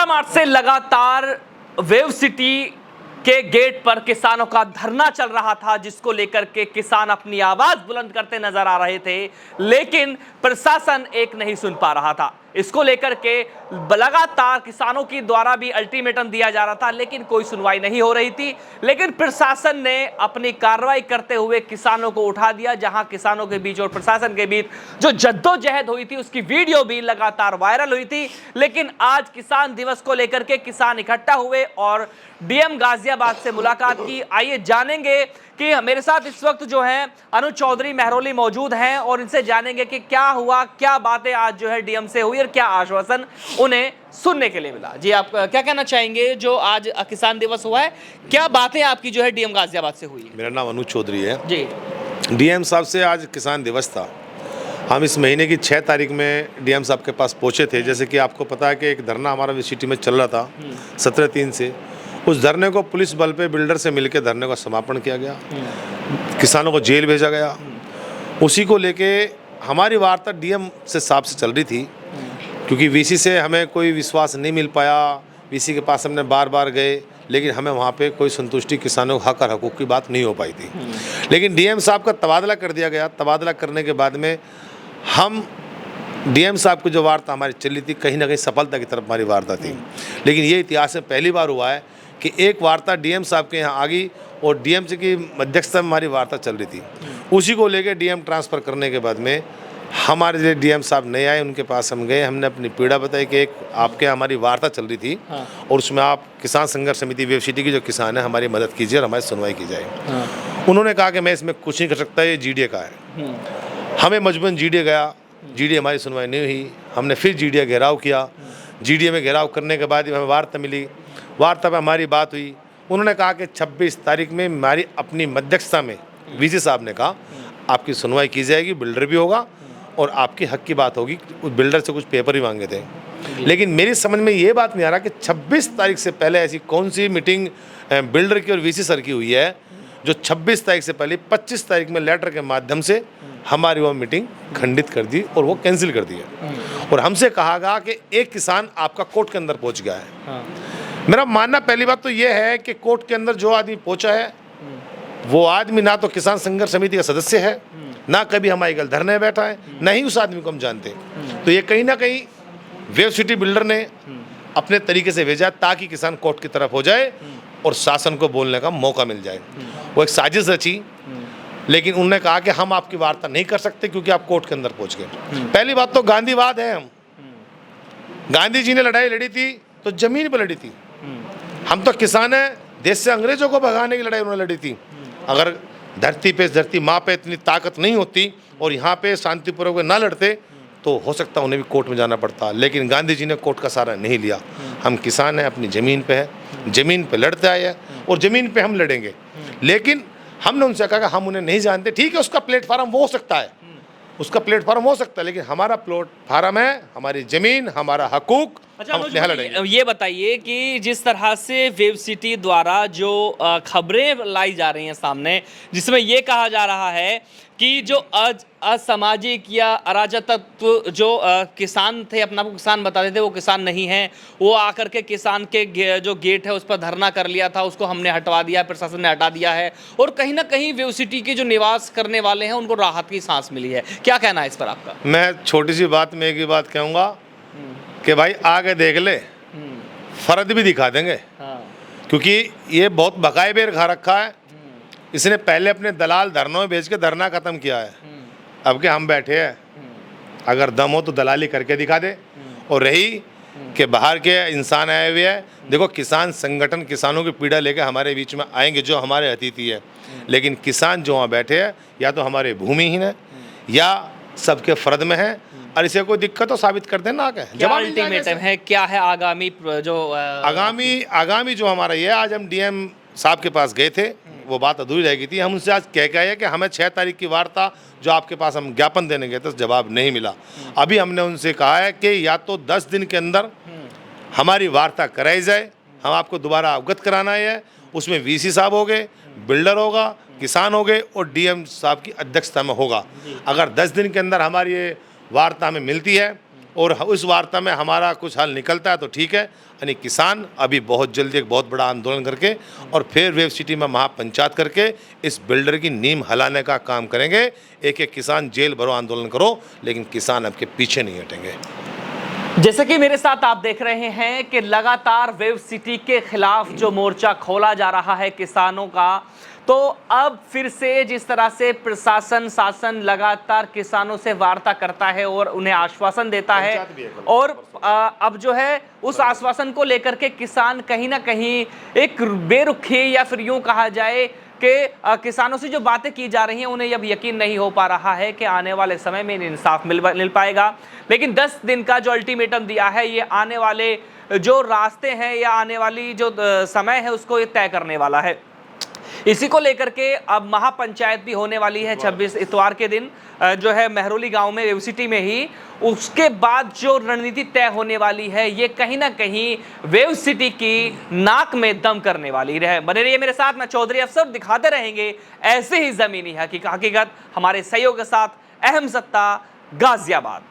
मार्च से लगातार wave city के गेट पर किसानों का धरना चल रहा था, जिसको लेकर के किसान अपनी आवाज बुलंद करते नजर आ रहे थे, लेकिन प्रशासन एक नहीं सुन पा रहा था। इसको लेकर के लगातार किसानों की द्वारा भी अल्टीमेटम दिया जा रहा था, लेकिन कोई सुनवाई नहीं हो रही थी। लेकिन प्रशासन ने अपनी कार्रवाई करते हुए किसानों को उठा दिया। जहां किसानों के बीच और प्रशासन के बीच जो जद्दोजहद हुई थी, उसकी वीडियो भी लगातार वायरल हुई थी। लेकिन आज किसान दिवस को लेकर के किसान इकट्ठा हुए और डीएम गाजियाबाद से मुलाकात की। आइए जानेंगे कि मेरे साथ इस वक्त जो है अनुज चौधरी महरौली मौजूद हैं और इनसे जानेंगे कि क्या हुआ, क्या बातें आज जो है डीएम से हुई और क्या आश्वासन उन्हें सुनने के लिए मिला। जी, आप क्या कहना चाहेंगे जो आज किसान दिवस हुआ है, क्या बातें आपकी जो है डीएम गाजियाबाद से हुई है? मेरा नाम अनुज चौधरी है जी। डीएम साहब से आज किसान दिवस था। हम इस महीने की 6 तारीख में डीएम साहब के पास पहुंचे थे। जैसे कि आपको पता है कि एक धरना हमारा विसिटी में चल रहा था 17/3 से। उस धरने को पुलिस बल पे बिल्डर से मिलकर धरने का समापन किया गया, किसानों को जेल भेजा गया। उसी को लेके हमारी वार्ता डीएम से साहब से चल रही थी, क्योंकि वीसी से हमें कोई विश्वास नहीं मिल पाया। वीसी के पास हमने बार बार गए, लेकिन हमें वहाँ पे कोई संतुष्टि किसानों के हक और हकूक़ की बात नहीं हो पाई थी। लेकिन डीएम साहब का तबादला कर दिया गया। तबादला करने के बाद में हम डीएम साहब की जो वार्ता हमारी चली थी, कहीं ना कहीं सफलता की तरफ हमारी वार्ता थी। लेकिन ये इतिहास में पहली बार हुआ है कि एक वार्ता डीएम साहब के यहाँ आ गई और डीएम से की मध्यस्थता में हमारी वार्ता चल रही थी। उसी को लेकर डीएम ट्रांसफ़र करने के बाद में हमारे लिए डीएम साहब नहीं आए। उनके पास हम गए, हमने अपनी पीड़ा बताई कि एक आपके हमारी वार्ता चल रही थी और उसमें आप किसान संघर्ष समिति वेव सिटी की जो किसान है, हमारी मदद कीजिए और हमारी सुनवाई की जाए। उन्होंने कहा कि मैं इसमें कुछ नहीं कर सकता, ये जीडीए का है। हमें मजबूरन जीडीए गया, जीडीए हमारी सुनवाई नहीं हुई। हमने फिर जीडीए घेराव किया। जीडीए में घेराव करने के बाद हमें वार्ता मिली। वार्ता में हमारी बात हुई। उन्होंने कहा कि 26 तारीख में हमारी अपनी मध्यस्थता में वीसी साहब ने कहा आपकी सुनवाई की जाएगी, बिल्डर भी होगा और आपके हक की बात होगी। उस बिल्डर से कुछ पेपर भी मांगे थे। लेकिन मेरी समझ में ये बात नहीं आ रहा कि 26 तारीख से पहले ऐसी कौन सी मीटिंग बिल्डर की और वीसी सर की हुई है जो 26 तारीख से पहले 25 तारीख में लेटर के माध्यम से हमारी वो मीटिंग खंडित कर दी और वो कैंसिल कर दी है। और हमसे कहा गया कि एक किसान आपका कोर्ट के अंदर पहुंच गया है। मेरा मानना पहली बात तो ये है कि कोर्ट के अंदर जो आदमी पहुंचा है वो आदमी ना तो किसान संघर्ष समिति का सदस्य है, ना कभी हमारे गल धरने बैठा है, ना ही उस आदमी को हम जानते। तो ये कहीं ना कहीं वेव सिटी बिल्डर ने अपने तरीके से भेजा ताकि किसान कोर्ट की तरफ हो जाए और शासन को बोलने का मौका मिल जाए। वो एक साजिश रची, लेकिन उन्होंने कहा कि हम आपकी वार्ता नहीं कर सकते क्योंकि आप कोर्ट के अंदर पहुंच गए। पहली बात तो गांधीवाद है। हम गांधी जी ने लड़ाई लड़ी थी तो जमीन पर लड़ी थी। हम तो किसान हैं, देश से अंग्रेजों को भगाने की लड़ाई उन्होंने लड़ी थी। अगर धरती माँ पे इतनी ताकत नहीं होती और यहाँ पे शांतिपूर्वक ना लड़ते तो हो सकता उन्हें भी कोर्ट में जाना पड़ता। लेकिन गांधी जी ने कोर्ट का सहारा नहीं लिया। हम किसान हैं, अपनी ज़मीन पे है, ज़मीन पे लड़ते आए हैं और ज़मीन पे हम लड़ेंगे। लेकिन हमने उनसे कहा कि हम उन्हें नहीं जानते। ठीक है, उसका प्लेटफार्म वो हो सकता है, उसका प्लेटफार्म हो सकता है, लेकिन हमारा प्लेटफार्म है हमारी ज़मीन, हमारा हकूक़। अच्छा, ये बताइए कि जिस तरह से वेव सिटी द्वारा जो खबरें लाई जा रही हैं सामने, जिसमें ये कहा जा रहा है कि जो असामाजिक या अराजक तत्व जो किसान थे, अपना को किसान बताते थे, वो किसान नहीं हैं। वो आकर के किसान के जो गेट है उस पर धरना कर लिया था, उसको हमने हटवा दिया, प्रशासन ने हटा दिया है और कहीं ना कहीं वेव सिटी के जो निवास करने वाले हैं उनको राहत की सांस मिली है। क्या कहना है इस पर आपका? मैं छोटी सी बात में एक ही बात कहूँगा कि भाई आगे देख ले, फर्द भी दिखा देंगे। क्योंकि ये बहुत बकाए बेर खा रखा है। इसने पहले अपने दलाल धरनों में भेज के धरना ख़त्म किया है। अब के हम बैठे हैं, अगर दम हो तो दलाली करके दिखा दे। और रही कि बाहर के इंसान आए हुए हैं, देखो किसान संगठन किसानों की पीड़ा लेकर हमारे बीच में आएंगे जो हमारे अतिथि है। लेकिन किसान जो वहाँ बैठे हैं या तो हमारे भूमिहीन है या सबके फ़र्द में है। और इसे कोई दिक्कत तो साबित कर देना। क्या अल्टीमेटम है, क्या है आगामी जो आगामी जो हमारा ये, आज हम डीएम साहब के पास गए थे, वो बात अधूरी रह गई थी। हम उनसे आज कह के आए कि हमें 6 तारीख की वार्ता जो आपके पास हम ज्ञापन देने गए थे जवाब नहीं मिला। अभी हमने उनसे कहा है कि या तो 10 दिन के अंदर हमारी वार्ता कराई जाए, हम आपको दोबारा अवगत कराना है। उसमें वीसी साहब हो गए, बिल्डर होगा, किसान हो गए और डीएम साहब की अध्यक्षता में होगा। अगर 10 दिन के अंदर हमारी ये वार्ता हमें मिलती है और उस वार्ता में हमारा कुछ हल निकलता है तो ठीक है, यानी किसान अभी बहुत जल्दी एक बहुत बड़ा आंदोलन करके और फिर वेव सिटी में महापंचायत करके इस बिल्डर की नींव हलाने का काम करेंगे। एक एक किसान जेल भरो आंदोलन करो, लेकिन किसान आपके पीछे नहीं हटेंगे। जैसे कि मेरे साथ आप देख रहे हैं कि लगातार वेव सिटी के खिलाफ जो मोर्चा खोला जा रहा है किसानों का, तो अब फिर से जिस तरह से प्रशासन शासन लगातार किसानों से वार्ता करता है और उन्हें आश्वासन देता है, और अब जो है उस आश्वासन को लेकर के किसान कहीं ना कहीं एक बेरुखी या फिर यूं कहा जाए कि किसानों से जो बातें की जा रही हैं उन्हें अब यकीन नहीं हो पा रहा है कि आने वाले समय में इंसाफ मिल पाएगा। लेकिन 10 दिन का जो अल्टीमेटम दिया है, ये आने वाले जो रास्ते हैं या आने वाली जो समय है उसको ये तय करने वाला है। इसी को लेकर के अब महापंचायत भी होने वाली है 26 इतवार के दिन जो है मेहरौली गांव में वेव सिटी में ही। उसके बाद जो रणनीति तय होने वाली है ये कहीं ना कहीं वेव सिटी की नाक में दम करने वाली है। बने रहिए मेरे साथ, मैं चौधरी अफसर, दिखाते रहेंगे ऐसे ही जमीनी हकीकत हमारे सहयोग के साथ। अहम सत्ता, गाजियाबाद।